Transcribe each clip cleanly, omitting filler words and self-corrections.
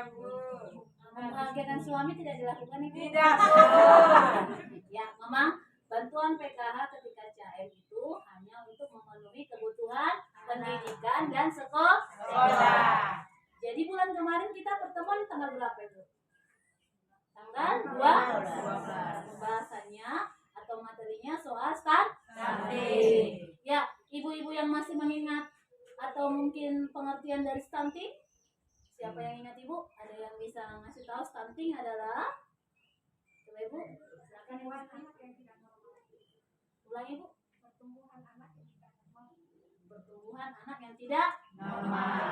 Bu. Membahagiakan suami tidak dilakukan Ibu? Tidak, Bu. Ya, memang bantuan PKH ketika cair itu hanya untuk memenuhi kebutuhan pendidikan dan sekolah. Jadi bulan kemarin kita pertemuan tanggal berapa Ibu? Tanggal 12. Pembahasannya atau materinya soal stunting. Ya, ibu-ibu yang masih mengingat atau mungkin pengertian dari stunting? Siapa yang ingat Ibu? Ada yang bisa ngasih tahu stunting adalah? Coba Ibu, silakan Ibu. Ulang Ibu. Pertumbuhan anak yang tidak normal. Pertumbuhan anak yang tidak normal.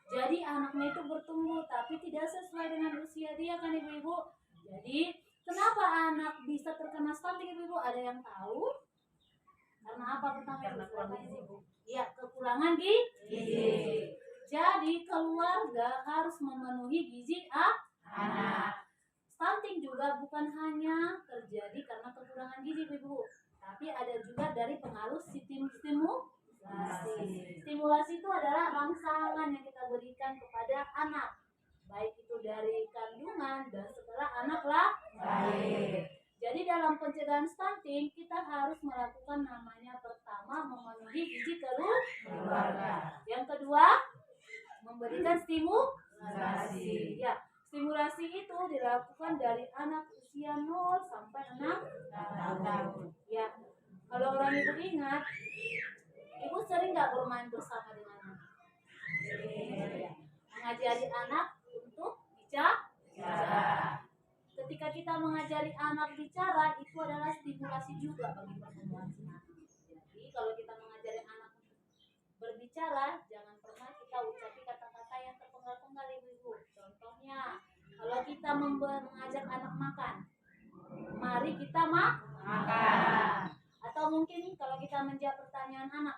Jadi anaknya itu bertumbuh tapi tidak sesuai dengan usia dia kan Ibu-ibu. Jadi kenapa anak bisa terkena stunting Ibu-ibu? Ada yang tahu? Karena apa pertama Ibu? Ya, kekurangan gizi. Jadi keluarga harus memenuhi gizi anak. Stunting juga bukan hanya terjadi karena kekurangan gizi Ibu, tapi ada juga dari pengaruh stimulasi. Stimulasi itu adalah rangsangan yang kita berikan kepada anak, baik itu dari kandungan dan setelah anak lahir. Jadi dalam pencegahan stunting kita harus melakukan namanya pertama memenuhi gizi keluarga. Yang kedua memberikan stimulasi. Ya, stimulasi itu dilakukan dari anak usia 0 sampai 6 tahun. Ya, kalau orang ibu ingat, ibu sering nggak bermain bersama dengan anak? Ya. Mengajari anak untuk bicara. Ketika kita mengajari anak bicara, itu adalah stimulasi juga bagi pertumbuhan anak. Jadi kalau kita mengajari anak berbicara, jangan pernah kita ucapi kata-kata yang terpenggal-penggal ibu-ibu. Contohnya, kalau kita mengajak anak makan, mari kita makan. Atau mungkin kalau kita menjawab pertanyaan anak,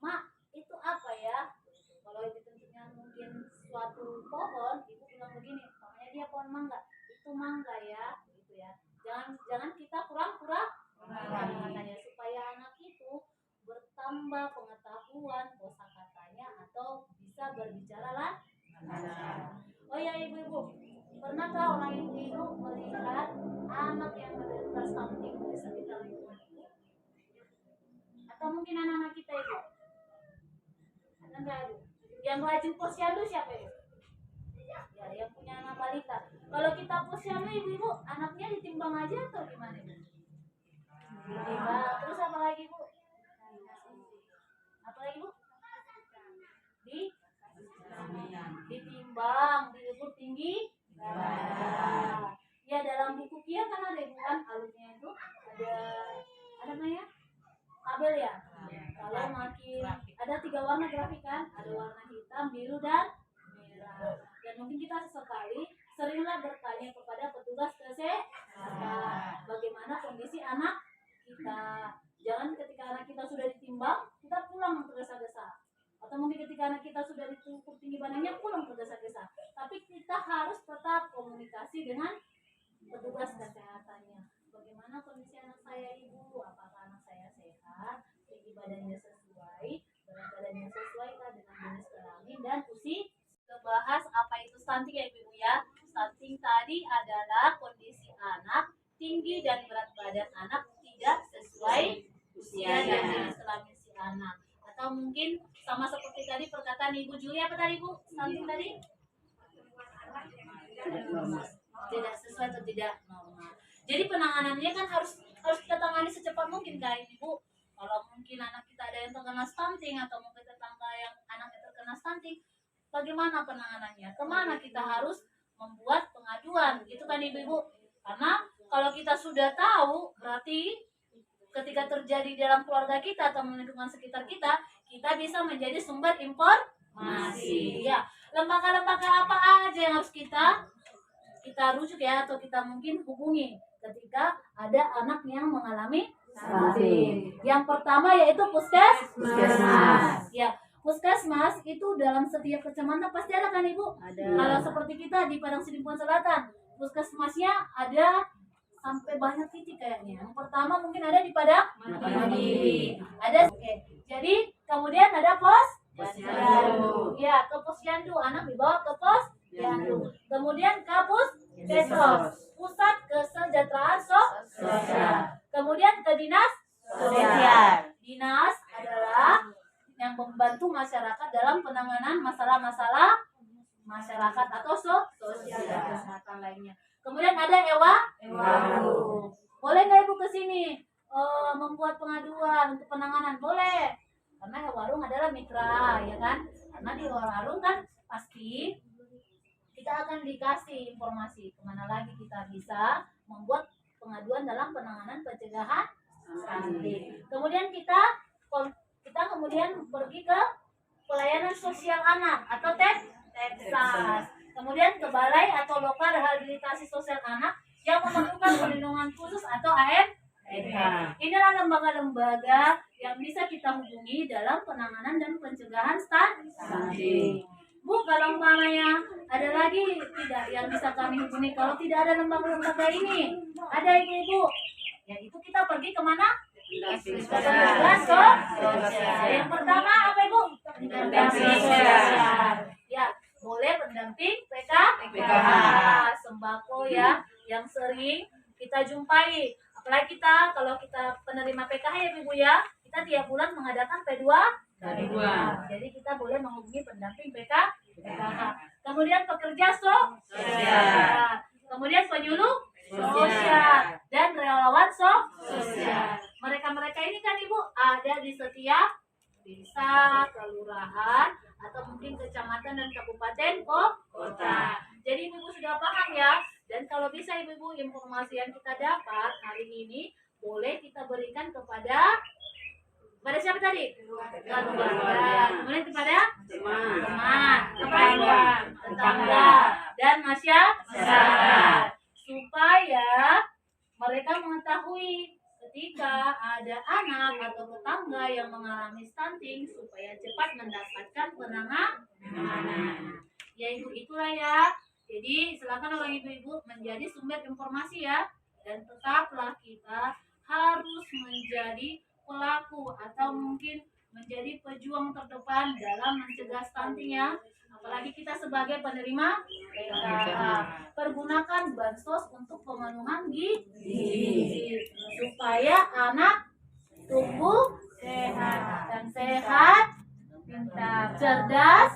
Mak, itu apa ya? Kalau ditentunya mungkin suatu pohon, ibu bilang begini, makanya dia pohon mangga. Itu mangga ya, gitu ya. Jangan kita kurang-kurang katanya supaya anak itu bertambah pengetahuan kosakatanya atau bisa berbicara lancar. Oh ya ibu-ibu, pernahkah orang ibu-ibu melihat anak yang menderita stunting di sekitar lingkungan ibu? Atau mungkin anak-anak kita ibu? Ada nggak ibu? Yang rajin posyandu siapa ibu? Ya, yang punya anak balita. Kalau kita posyandu ibu-ibu, anaknya ditimbang aja atau gimana ibu? Ditimbang. Terus apa lagi ibu? Apa lagi bu? Ditimbang, diukur tinggi badan. Ya dalam buku kia kan ada ibu kan alurnya itu ada namanya tabel ya. Kalau makin ada 3 warna grafik kan, ada warna hitam, biru dan merah. Dan mungkin kita sesekali seringlah bertanya kepada petugas kesehatan bagaimana kondisi anak kita. Jangan ketika anak kita sudah ditimbang, kita pulang tergesa-gesa. Atau mungkin ketika anak kita sudah diukur tinggi badannya, pulang tergesa-gesa. Tapi kita harus tetap komunikasi dengan petugas kesehatannya. Bagaimana kondisi anak saya ibu? Apakah anak saya sehat? Tinggi badannya sesuai? Berat badannya sesuai kah dengan jenis kelamin dan usia? Kita bahas apa itu stunting ya ibu ya. Stunting tadi adalah kondisi anak tinggi dan berat badan anak tidak sesuai usia dan jenis kelamin si anak. Atau mungkin sama seperti tadi perkataan Ibu Julia apa tadi Bu? Stunting tadi? Tidak sesuai atau tidak normal. Jadi penanganannya kan harus kita tangani secepat mungkin kan Ibu. Kalau mungkin anak kita ada yang terkena stunting atau mungkin tetangga yang anaknya terkena stunting, bagaimana penanganannya? Kemana kita harus membuat pengaduan gitu kan Ibu-ibu? Karena kalau kita sudah tahu berarti ketika terjadi dalam keluarga kita atau lingkungan sekitar kita, kita bisa menjadi sumber informasi. Ya, lembaga-lembaga apa aja yang harus kita rujuk ya atau kita mungkin hubungi ketika ada anak yang mengalami stunting. Yang pertama yaitu puskesmas. Ya, puskesmas itu dalam setiap kecamatan pasti ada kan Ibu? Ada. Kalau seperti kita di Padang Sidimpuan Selatan, puskesmasnya ada sampai banyak titik kayaknya. Yang pertama mungkin ada di Padang Mati. Ada. Oke. Jadi kemudian ada posyandu. Ya, ke posyandu anak dibawa ke posyandu. Posyandu. Kemudian Kapus Desos, Pusat Kesejahteraan Sosial. Kemudian ke Dinas Sosial. Dinas adalah yang membantu masyarakat dalam penanganan masalah-masalah masyarakat atau sosial dan kesehatan lainnya. Kemudian ada Ewaru. Boleh nggak Ibu ke sini membuat pengaduan untuk penanganan? Boleh. Karena warung adalah mitra, ya kan? Karena di warung kan pasti kita akan dikasih informasi kemana lagi kita bisa membuat pengaduan dalam penanganan pencegahan stunting. Kemudian kita kemudian pergi ke pelayanan sosial anak atau TEPSAS. Kemudian ke balai atau lokal rehabilitasi sosial anak yang memerlukan perlindungan khusus atau AMPK. Inilah lembaga-lembaga yang bisa kita hubungi dalam penanganan dan pencegahan stunting. Bu, kalau umpamanya ada lagi tidak yang bisa kami hubungi kalau tidak ada lembaga-lembaga ini, ada ibu-ibu, ya itu kita pergi kemana? Yang pertama apa Ibu? Pendamping sosial. Ya, boleh pendamping PKH, sembako ya, yang sering kita jumpai. Apalagi kalau kita penerima PKH ya Ibu ya, kita tiap bulan mengadakan P2. Jadi kita boleh menghubungi pendamping PKH. Kemudian pekerja sosial. Kemudian penyuluh sosial dan relawan sosial. Mereka ini kan Ibu ada di setiap desa, kelurahan, atau mungkin kecamatan dan kabupaten kota. Jadi Ibu sudah paham ya. Dan kalau bisa Ibu informasi yang kita dapat hari ini boleh kita berikan kepada siapa tadi? Keluarga. Kemudian kepada teman, tetangga, dan masyarakat. Supaya mereka mengetahui ketika ada anak atau tetangga yang mengalami stunting supaya cepat mendapatkan penanganan. Ya Ibu, itulah ya. Jadi silakan oleh ibu-ibu menjadi sumber informasi ya. Dan tetaplah kita harus menjadi pelaku atau mungkin menjadi pejuang terdepan dalam mencegah stunting ya. Apalagi kita sebagai penerima PKH. Pergunakan bansos untuk pemenuhan gizi supaya anak tumbuh sehat, pintar, cerdas,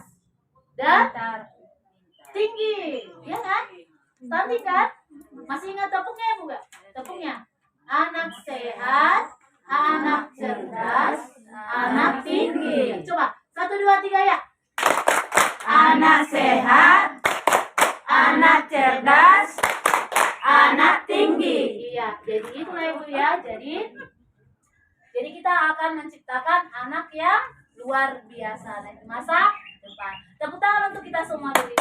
dan tinggi, ya kan? Stunting kan? Masih ingat tepungnya ya Bu gak? Tepungnya anak sehat, anak cerdas, anak tinggi. Coba 1, 2, 3 ya. Anak sehat, anak cerdas, anak tinggi. Iya, jadi itulah Ibu ya. Jadi kita akan menciptakan anak yang luar biasa di masa depan. Tepuk tangan untuk kita semua dulu.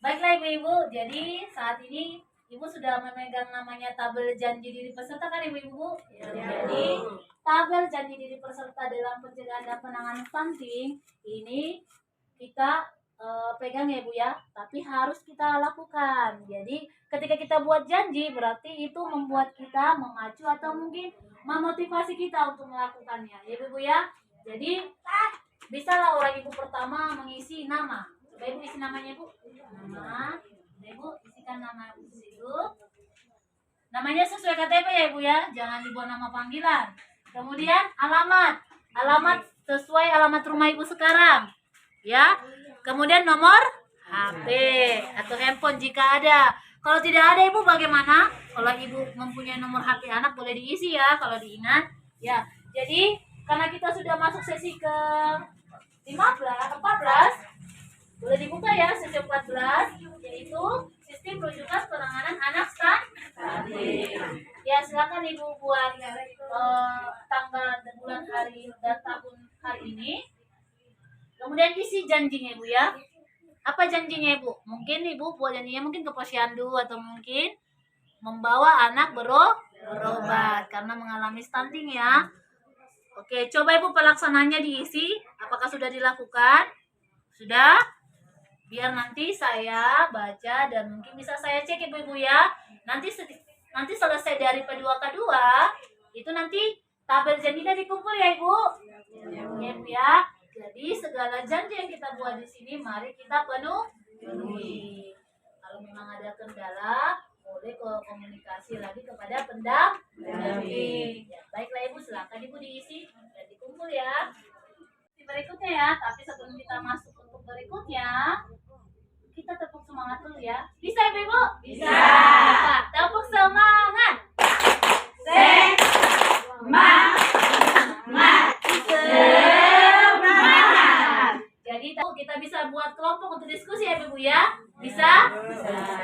Baiklah Ibu-ibu, jadi saat ini Ibu sudah memegang namanya tabel janji diri peserta kan Ibu-ibu? Jadi tabel janji diri peserta dalam pencegahan dan penanganan stunting ini kita pegang ya Bu ya, tapi harus kita lakukan. Jadi ketika kita buat janji berarti itu membuat kita memacu atau mungkin memotivasi kita untuk melakukannya ya Bu ya. Jadi bisalah orang Ibu pertama mengisi nama. Coba Ibu isi namanya Bu. Nama, Ibu isikan nama Ibu situ. Namanya sesuai KTP ya Ibu ya, jangan dibuat nama panggilan. Kemudian alamat sesuai alamat rumah Ibu sekarang, ya. Kemudian nomor HP atau handphone jika ada. Kalau tidak ada Ibu bagaimana? Kalau Ibu mempunyai nomor HP anak boleh diisi ya, kalau diingat. Ya, jadi karena kita sudah masuk sesi ke 14, boleh dibuka ya sesi 14, yaitu sistem rujukan penanganan anak stunting. Ya silakan Ibu buat tanggal dan bulan hari dan tahun hari ini. Kemudian isi janjinya Ibu ya. Apa janjinya Ibu? Mungkin Ibu buat janjinya mungkin ke posyandu atau mungkin membawa anak berobat karena mengalami stunting ya. Oke, coba Ibu pelaksananya diisi. Apakah sudah dilakukan? Sudah? Biar nanti saya baca dan mungkin bisa saya cek Ibu-ibu ya. Nanti selesai dari P2 K2 itu nanti tabel janjinya dikumpul ya Ibu. Ya Bu ya. Jadi segala janji yang kita buat di sini mari kita penuhi. Kalau memang ada kendala, boleh komunikasi lagi kepada pendamping. Ya, baiklah Ibu, silakan Ibu diisi dan dikumpul ya. Berikutnya ya, tapi sebelum kita masuk untuk berikutnya, kita tepuk semangat dulu ya. Bisa Ibu? Bisa. Nah, tepuk semangat. Semangat. Semangat. Jadi kita bisa buat kelompok untuk diskusi ya Ibu ya? Bisa?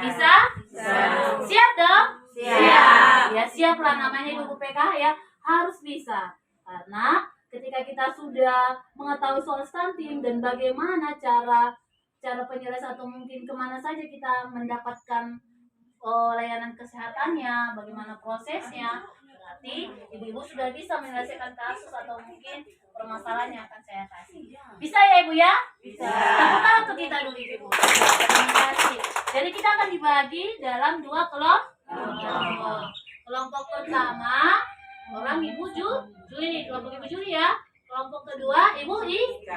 Bisa? Siap dong? Siap. Ya siap lah, namanya Ibu PKH ya, harus bisa. Karena ketika kita sudah mengetahui soal stunting dan bagaimana cara penyelesaian atau mungkin kemana saja kita mendapatkan layanan kesehatannya, bagaimana prosesnya, berarti ibu-ibu sudah bisa menyelesaikan kasus atau mungkin permasalahan yang akan saya kasih. Bisa ya Ibu ya? Bisa. Tepuk tangan untuk kita dulu Ibu. Terima kasih. Jadi kita akan dibagi dalam 2 kelompok. Kelompok pertama orang Ibu Juli, kelompok Ibu Juli ya. Kelompok kedua Ibu Ika.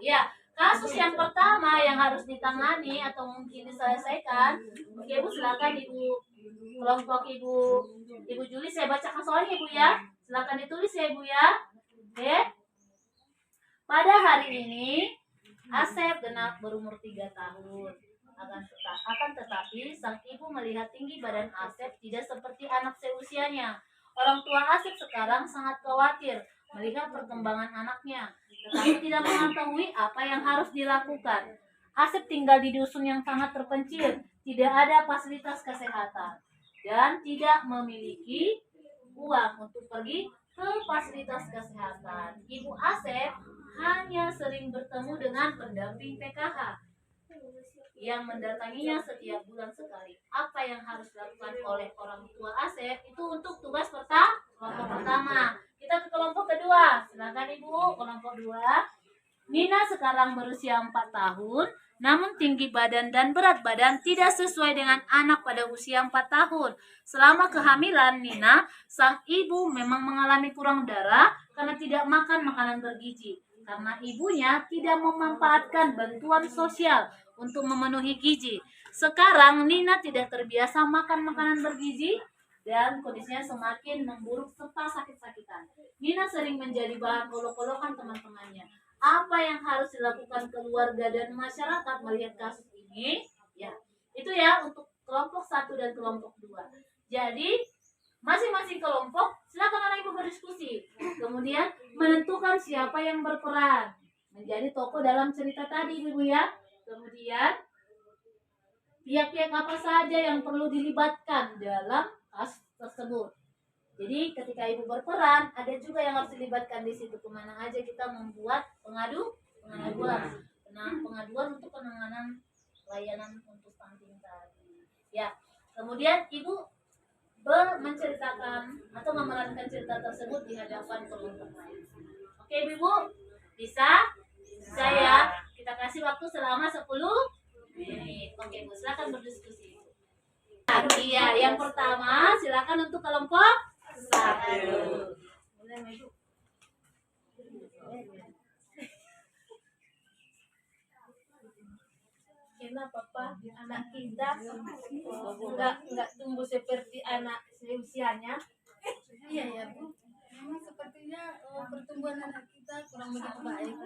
Ya, kasus yang pertama yang harus ditangani atau mungkin diselesaikan, oke Ibu silakan Ibu kelompok Ibu Juli, saya bacakan soalnya Ibu ya. Silakan ditulis ya Ibu ya. Oke. Pada hari ini Asep genap berumur 3 tahun. Akan tetapi sang ibu melihat tinggi badan Asep tidak seperti anak seusianya. Orang tua Asep sekarang sangat khawatir melihat perkembangan anaknya, tetapi tidak mengetahui apa yang harus dilakukan. Asep tinggal di dusun yang sangat terpencil, tidak ada fasilitas kesehatan, dan tidak memiliki uang untuk pergi ke fasilitas kesehatan. Ibu Asep hanya sering bertemu dengan pendamping PKH yang mendatanginya setiap bulan sekali. Apa yang harus dilakukan oleh orang tua Asep itu untuk tugas kelompok pertama. Kita ke kelompok kedua. Silakan Ibu, kelompok 2. Nina sekarang berusia 4 tahun, namun tinggi badan dan berat badan tidak sesuai dengan anak pada usia 4 tahun. Selama kehamilan Nina, sang ibu memang mengalami kurang darah karena tidak makan makanan bergizi. Karena ibunya tidak memanfaatkan bantuan sosial untuk memenuhi gizi. Sekarang Nina tidak terbiasa makan makanan bergizi dan kondisinya semakin memburuk serta sakit-sakitan. Nina sering menjadi bahan olok-olokan teman-temannya. Apa yang harus dilakukan keluarga dan masyarakat melihat kasus ini? Ya, itu ya untuk kelompok 1 dan kelompok 2. Jadi masing-masing kelompok silakan anak ibu berdiskusi, kemudian menentukan siapa yang berperan menjadi tokoh dalam cerita tadi ibu ya. Kemudian pihak-pihak apa saja yang perlu dilibatkan dalam kasus tersebut. Jadi ketika ibu berperan, ada juga yang harus dilibatkan di situ. Kemana aja kita membuat pengaduan untuk penanganan layanan untuk stunting tadi. Ya, kemudian ibu menceritakan atau memerankan cerita tersebut di hadapan kelompok lain. Oke ibu, bisa? Bisa ya. Kita kasih waktu selama 10 menit. Oke ibu, silakan berdiskusi. Iya, yang pertama silakan untuk kelompok 1. Mulai ibu. Kenapa Pak anak kita nggak tumbuh seperti anak seusianya? Iya ya Bu, memang sepertinya pertumbuhan anak kita kurang begitu baik.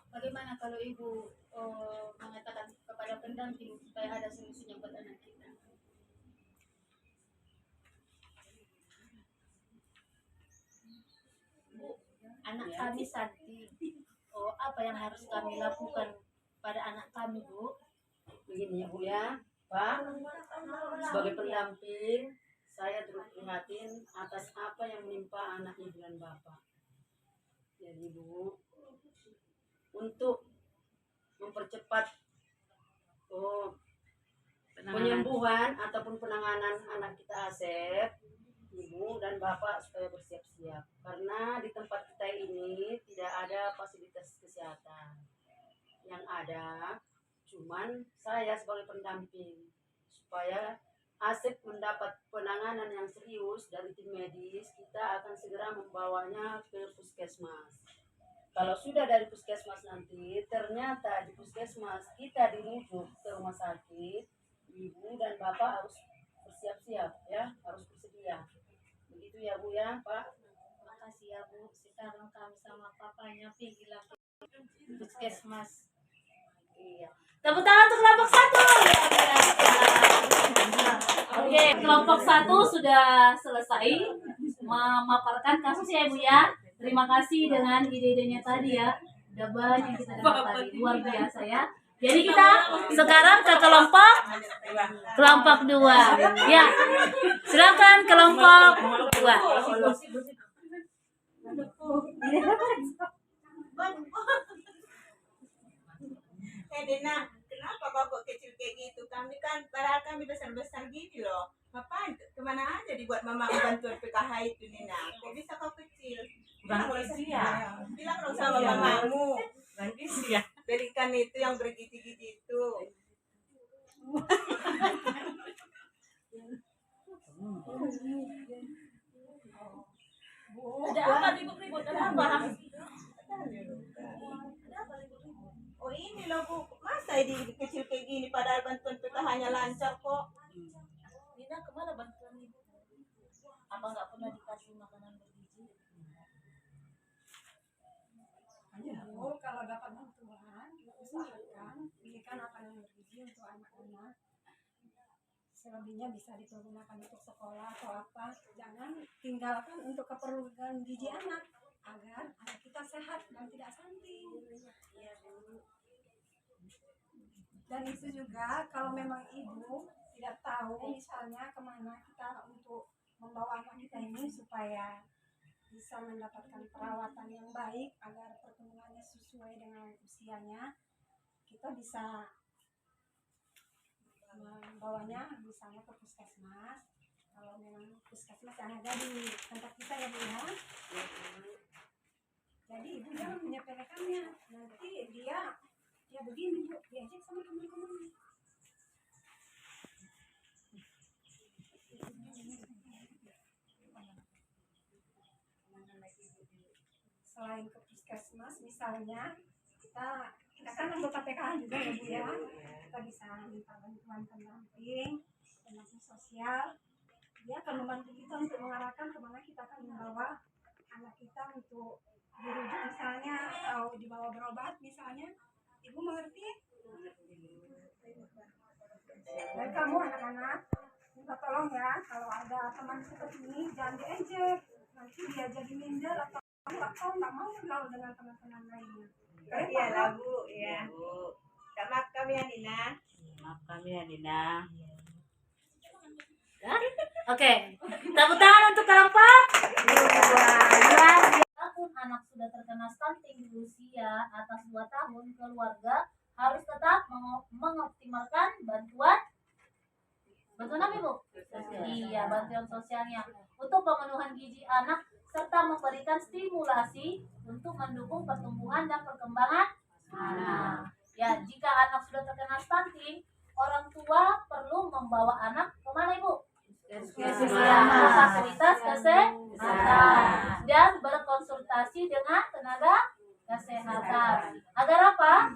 Bagaimana kalau Ibu mengatakan kepada pendamping supaya ada solusinya buat anak kita? Bu, anak kami stunting. Apa yang harus kami lakukan pada anak kami Bu? Begini Bu ya, Pak, sebagai pendamping saya turut prihatin atas apa yang menimpa anak Ibu dan Bapak. Jadi Bu, untuk mempercepat penyembuhan ataupun penanganan anak kita Asep, Ibu dan Bapak supaya bersiap-siap. Karena di tempat kita ini tidak ada fasilitas kesehatan. Yang ada cuman saya sebagai pendamping supaya Asep mendapat penanganan yang serius dari tim medis, kita akan segera membawanya ke puskesmas. Kalau sudah dari puskesmas nanti, ternyata di puskesmas kita dirujuk ke rumah sakit, ibu dan bapak harus bersiap-siap ya, harus bersedia. Begitu ya Bu ya, Pak. Makasih ya Bu. Sekarang kami sama papanya pergi lagi puskesmas. Iya. Tepuk tangan untuk kelompok 1. Oke, kelompok 1 sudah selesai memaparkan kasus ya Ibu ya. Terima kasih dengan ide-idenya tadi ya. Udah banyak kita dapat tadi, luar biasa ya. Jadi kita sekarang ke kelompok 2. Ya. Silakan kelompok 2. Dena, kenapa kok kecil kayak gitu? Kami kan, padahal kami besar-besar gini loh. Ngapain? Kemana aja dibuat mama bantuan PKH itu, Nina? Kok bisa kau kecil? Bilang dong sama mamamu. Berikan itu yang bergigi-gigi itu. Ada apa ribut-ribut? Ada apa? Oh ini loh Bu, masa di kecil kayak gini padahal bantuan PKH-nya lancar kok. Nina kemana bantuan ibu? Apa nggak pernah dikasih makanan bergizi? Bu, kalau dapat bantuan, usahakan berikan makanan bergizi untuk anak-anak. Selebihnya bisa dipergunakan untuk sekolah atau apa. Jangan tinggalkan untuk keperluan gizi anak agar anak kita sehat dan tidak stunting. Dan itu juga kalau memang ibu tidak tahu misalnya kemana kita untuk membawa anak kita ini supaya bisa mendapatkan perawatan yang baik agar pertumbuhannya sesuai dengan usianya, kita bisa membawanya misalnya ke puskesmas. Kalau memang puskesmas yang ada di tempat kita ya Bu ya. Jadi ibu jangan menyepelekannya, nanti dia begini Bu, diajak sama teman-teman. Selain ke puskesmas misalnya, kita kan anggota PKH juga ya Bu ya, kita bisa minta bantuan pendamping sosial. Dia akan membantu kita untuk mengarahkan kemana kita akan membawa anak kita untuk dirujuk misalnya atau dibawa berobat misalnya. Ibu mengerti? Dan kamu anak-anak minta tolong ya, kalau ada teman seperti ini jangan diejek, nanti dia jadi minder atau nggak mau bergaul dengan teman-teman lainnya. Iya lah Bu, ya Bu. Maaf kami ya Nina. Maaf kami ya Nina. Oke, tepuk tangan untuk kelompok 2. Walaupun anak sudah terkena stunting di usia atas 2 tahun, keluarga harus tetap mengoptimalkan bantuan apa Ibu? Iya, bantuan sosialnya untuk pemenuhan gizi anak serta memberikan stimulasi untuk mendukung pertumbuhan dan perkembangan anak. Ya, jika anak sudah terkena stunting, orang tua perlu membawa anak kemana Ibu? Fasilitas kesehatan dan berkonsultasi dengan tenaga kesehatan. Agar apa?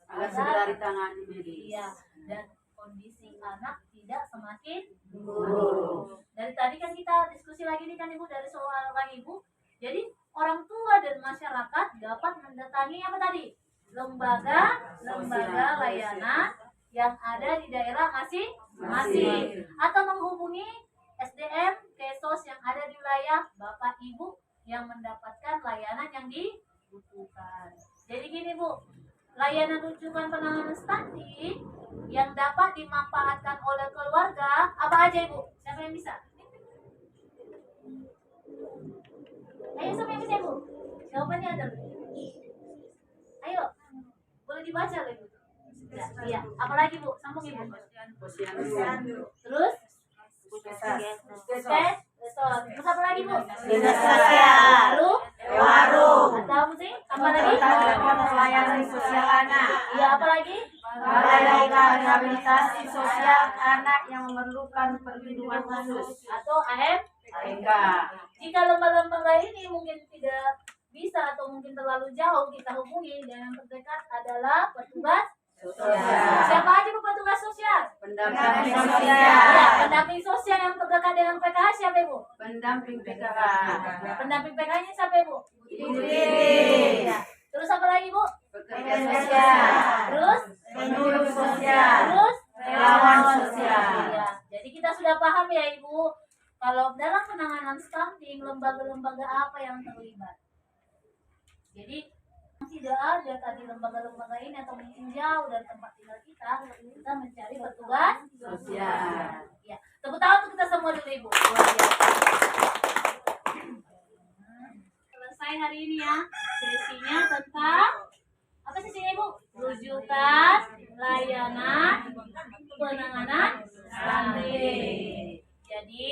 Agar segera ditangani medis. Iya, dan kondisi anak tidak semakin buruk. Dari tadi kan kita diskusi lagi nih kan Ibu dari soal orang Ibu. Jadi orang tua dan masyarakat dapat mendatangi apa tadi? Lembaga layanan yang ada di daerah masing-masing atau menghubungi SDM Kesos yang ada di wilayah Bapak Ibu yang mendapatkan layanan yang dibutuhkan. Jadi gini Bu, layanan rujukan penanganan stunting yang dapat dimanfaatkan oleh keluarga apa aja Ibu? Siapa yang bisa? Ayo siapa yang bisa Ibu? Jawabannya ada. Ayo, boleh dibaca loh Ibu. Ya, iya. Apalagi Bu? Sambung Ibu. Posyandu. Terus? Terus apa lagi Bu? Dinas sosial. Lalu? Warung. Atau sih? Apa lagi? Telepon layanan sosial anak. Iya, apa lagi? Balai Rehabilitasi Sosial Anak yang Memerlukan Perlindungan Khusus atau AMK. Jika lembaga-lembaga ini mungkin tidak bisa atau mungkin terlalu jauh, kita hubungi dan yang terdekat adalah petugas Sosial. Siapa aja Bu petugas sosial? Pendamping Ya, sosial. pendamping sosial yang terdekat dengan PKH siapa Ibu? Pendamping PKH. Pendamping PKH-nya siapa Ibu? Ibu. Ya. Terus apa lagi Bu? Pekerja sosial. Terus? Penyuluh sosial. Terus? Relawan sosial. Ya. Jadi kita sudah paham ya Ibu, kalau dalam penanganan stunting lembaga-lembaga apa yang terlibat. Jadi tidak ada tadi lembaga-lembaga ini atau mungkin jauh dari tempat tinggal kita mencari petugas Sosial. Ya, tepuk tangan untuk kita semua dulu Ibu. Luar biasa. Selesai hari ini ya sesinya tentang apa sesinya Ibu? Rujukan layanan penanganan stunting. Jadi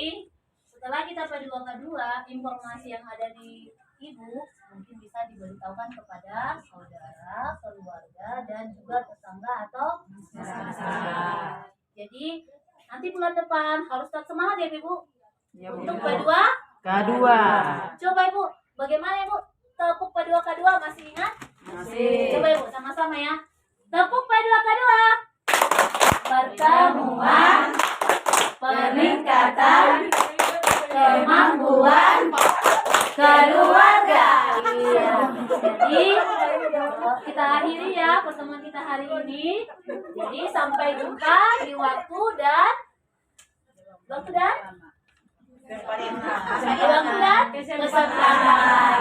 setelah kita P2K2, informasi yang ada di Ibu mungkin bisa diberitahukan kepada saudara, keluarga, dan juga tetangga atau masyarakat. Jadi nanti bulan depan harus tetap semangat ya Ibu Ya, Bu. untuk P2. Kedua. Coba Ibu, bagaimana Ibu tepuk P2K2 masih ingat? Masih. Coba Ibu sama-sama ya. Tepuk P2K2. Pertemuan peningkatan kemampuan keluarga. Iya. Jadi kita akhiri ya pertemuan kita hari ini. Jadi sampai jumpa di waktu dan kesempatan.